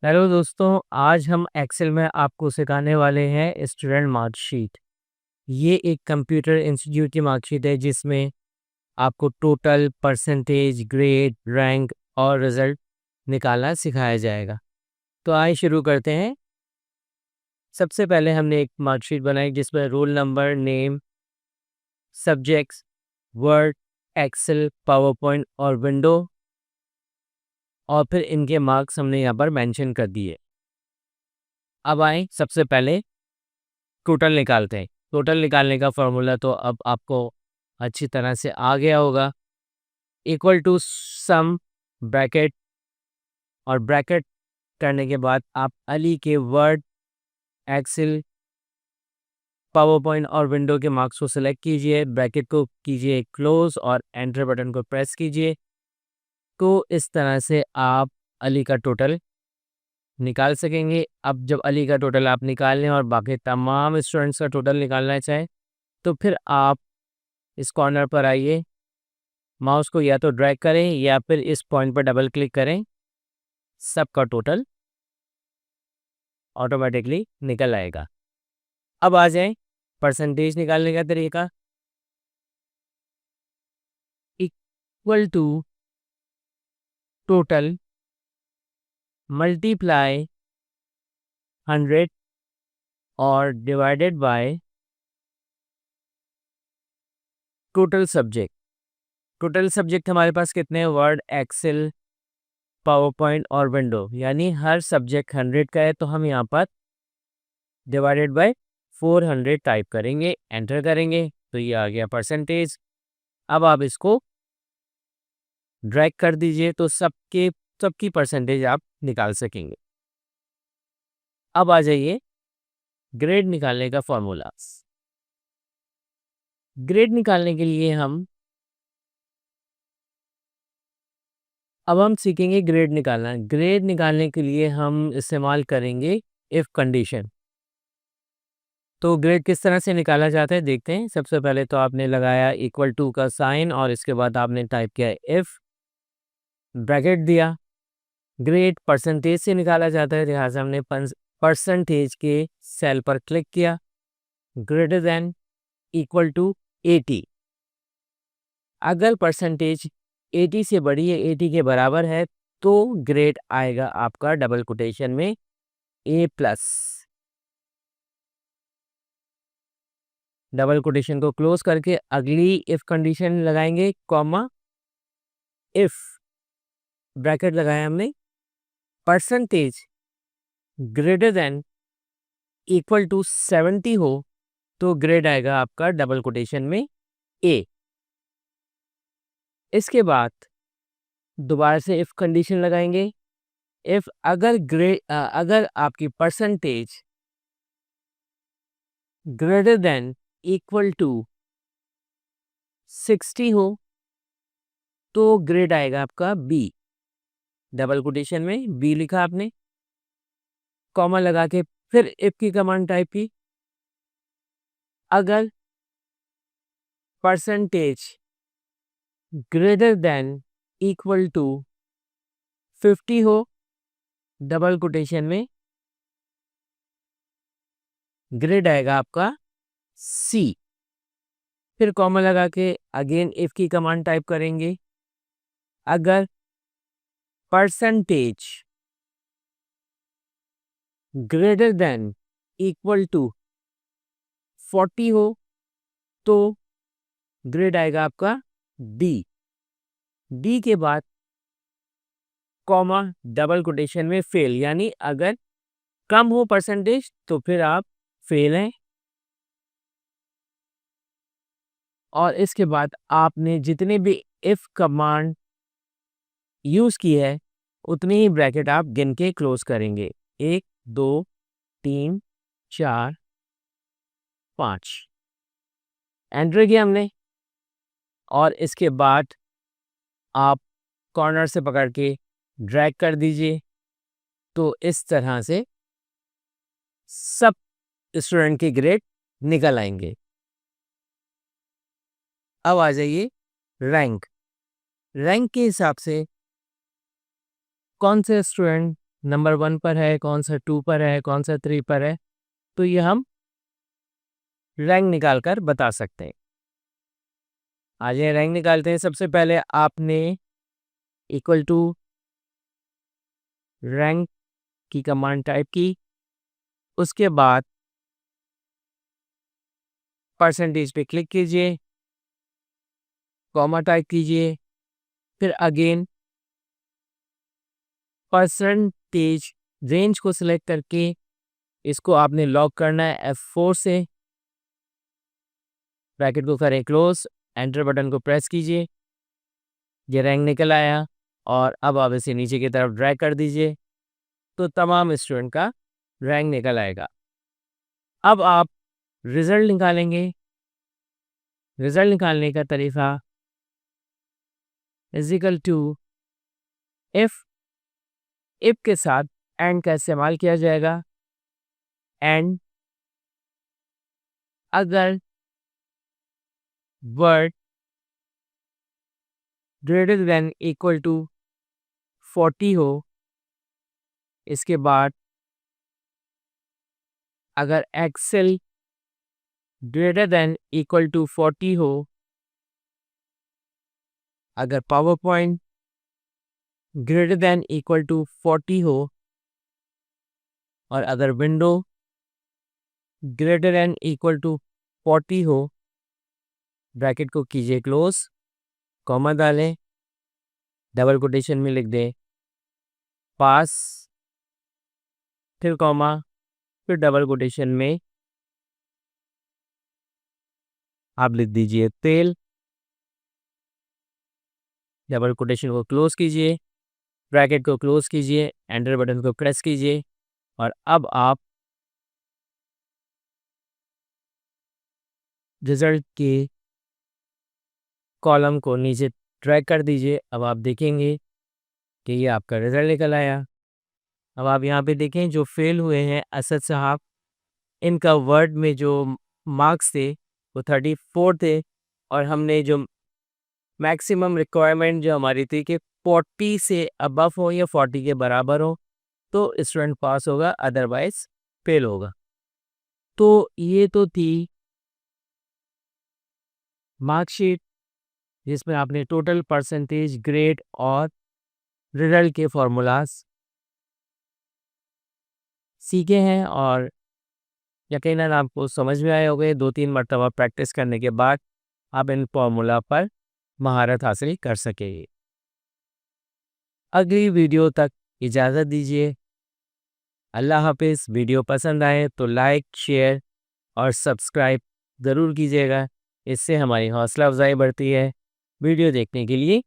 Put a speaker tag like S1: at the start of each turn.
S1: Hello दोस्तों, आज हम एक्सेल में आपको सिखाने वाले हैं स्टूडेंट मार्कशीट। ये एक कंप्यूटर इंस्टीट्यूट की मार्कशीट है जिसमें आपको टोटल, परसेंटेज, ग्रेड, रैंक और रिजल्ट निकालना सिखाया जाएगा। तो आइए शुरू करते हैं। सबसे पहले हमने एक मार्कशीट बनाई जिसमें roll number, name, subjects, Word, Excel, PowerPoint और विंडो, और फिर इनके मार्क्स हमने यहाँ पर मेंशन कर दिए। अब आए सबसे पहले टोटल निकालते हैं। टोटल निकालने का फॉर्मूला तो अब आपको अच्छी तरह से आ गया होगा। इक्वल टू सम, ब्रैकेट, और ब्रैकेट करने के बाद आप अली के वर्ड, एक्सेल, पावर पॉइंट और विंडो के मार्क्स को सिलेक्ट कीजिए, ब्रैकेट को कीजिए क्लोज और एंटर बटन को प्रेस कीजिए। तो इस तरह से आप अली का टोटल निकाल सकेंगे। अब जब अली का टोटल आप निकाल लें और बाकी तमाम स्टूडेंट्स का टोटल निकालना चाहें तो फिर आप इस कॉर्नर पर आइए, माउस को या तो ड्रैग करें या फिर इस पॉइंट पर डबल क्लिक करें। सबका टोटल ऑटोमेटिकली निकल आएगा। अब आ जाएं परसेंटेज निकालने का तरीका। इक्वल टू टोटल मल्टीप्लाई 100 और divided by total subject. Total subject हमारे पास कितने हैं? वर्ड, एक्सेल, पावर पॉइंट और विंडो, यानी हर सब्जेक्ट 100 का है तो हम यहाँ पर डिवाइडेड बाय 400 टाइप करेंगे, एंटर करेंगे तो ये आ गया परसेंटेज। अब आप इसको ड्रैग कर दीजिए तो सबकी परसेंटेज आप निकाल सकेंगे। अब आ जाइए ग्रेड निकालने का फॉर्मूला। ग्रेड निकालने के लिए अब हम सीखेंगे ग्रेड निकालना। ग्रेड निकालने के लिए हम इस्तेमाल करेंगे इफ कंडीशन। तो ग्रेड किस तरह से निकाला जाता है देखते हैं। सबसे पहले तो आपने लगाया इक्वल टू का साइन और इसके बाद आपने टाइप किया इफ, ब्रैकेट दिया। ग्रेड परसेंटेज से निकाला जाता है, लिहाजा हमने परसेंटेज के सेल पर क्लिक किया। Greater than, equal to 80। अगर परसेंटेज 80 से बड़ी है, 80 के बराबर है, तो ग्रेड आएगा आपका डबल कोटेशन में A+। डबल कोटेशन को क्लोज करके अगली इफ कंडीशन लगाएंगे, कॉमा, इफ, ब्रैकेट लगाया हमने, percentage greater than equal to 70 हो तो ग्रेड आएगा आपका डबल कोटेशन में A। इसके बाद दोबारा से इफ कंडीशन लगाएंगे। इफ अगर आपकी percentage greater than equal to 60 हो तो ग्रेड आएगा आपका B। डबल कोटेशन में B लिखा आपने, कॉमा लगा के फिर इफ की कमांड टाइप की। अगर percentage greater than equal to 50 हो, डबल कोटेशन में ग्रेड आएगा आपका C। फिर कॉमा लगा के अगेन इफ की कमांड टाइप करेंगे। अगर percentage greater than equal to 40 हो तो ग्रेड आएगा आपका D। D के बाद कॉमा, डबल कोटेशन में फेल, यानी अगर कम हो परसेंटेज तो फिर आप फेल हैं। और इसके बाद आपने जितने भी इफ कमांड यूज की है उतनी ही ब्रैकेट आप गिन के क्लोज करेंगे। 1 2 3 4 5, एंटर किया हमने। और इसके बाद आप कॉर्नर से पकड़ के ड्रैग कर दीजिए तो इस तरह से सब स्टूडेंट के ग्रेड निकल आएंगे। अब आ जाइए रैंक। रैंक के हिसाब से कौन से स्टूडेंट नंबर 1 पर है, कौन सा 2 पर है, कौन सा 3 पर है, तो ये हम रैंक निकाल कर बता सकते हैं। आज ये रैंक निकालते हैं। सबसे पहले आपने इक्वल टू रैंक की कमांड टाइप की, उसके बाद परसेंटेज पे क्लिक कीजिए, कॉमा टाइप कीजिए, फिर अगेन परसेंटेज रेंज को सिलेक्ट करके इसको आपने लॉक करना है F4 से, ब्रैकेट को करें क्लोज, एंटर बटन को प्रेस कीजिए, ये रैंक निकल आया और अब आप इसे नीचे की तरफ ड्रैग कर दीजिए तो तमाम स्टूडेंट का रैंक निकल आएगा। अब आप रिजल्ट निकालेंगे। रिजल्ट निकालने का तरीका इज इक्वल टू इफ के साथ एंड का इस्तेमाल किया जाएगा। एंड अगर Word greater than equal to 40 हो, इसके बाद अगर Excel greater than equal to 40 हो, अगर PowerPoint greater than equal to 40 हो और अगर window greater than equal to 40 हो, ब्रैकेट को कीजिए क्लोज, कॉमा डालें, डबल कोटेशन में लिख दें पास, फिर कॉमा, फिर डबल कोटेशन में आप लिख दीजिए तेल, डबल कोटेशन को क्लोज कीजिए, ब्रैकेट को क्लोज कीजिए, एंटर बटन को प्रेस कीजिए और अब आप रिजल्ट के कॉलम को नीचे ड्रैग कर दीजिए। अब आप देखेंगे कि ये आपका रिजल्ट निकल आया। अब आप यहाँ पे देखें जो फेल हुए हैं असद साहब, इनका वर्ड में जो मार्क्स थे वो 34 थे और हमने जो मैक्सिमम रिक्वायरमेंट जो हमारी थी कि 40 से अबव हो या 40 के बराबर हो तो स्टूडेंट पास होगा, अदरवाइज फेल होगा। तो ये तो थी मार्कशीट जिसमें आपने टोटल परसेंटेज, ग्रेड और रिजल्ट के फॉर्मूलाज सीखे हैं और यकीनन आपको समझ में आए होंगे। 2-3 मरतबा प्रैक्टिस करने के बाद आप इन फॉर्मूला पर महारत हासिल कर सकेंगे। अगली वीडियो तक इजाज़त दीजिए। अल्लाह हाफिज़। वीडियो पसंद आए तो लाइक, शेयर और सब्सक्राइब ज़रूर कीजिएगा। इससे हमारी हौसला अफजाई बढ़ती है। वीडियो देखने के लिए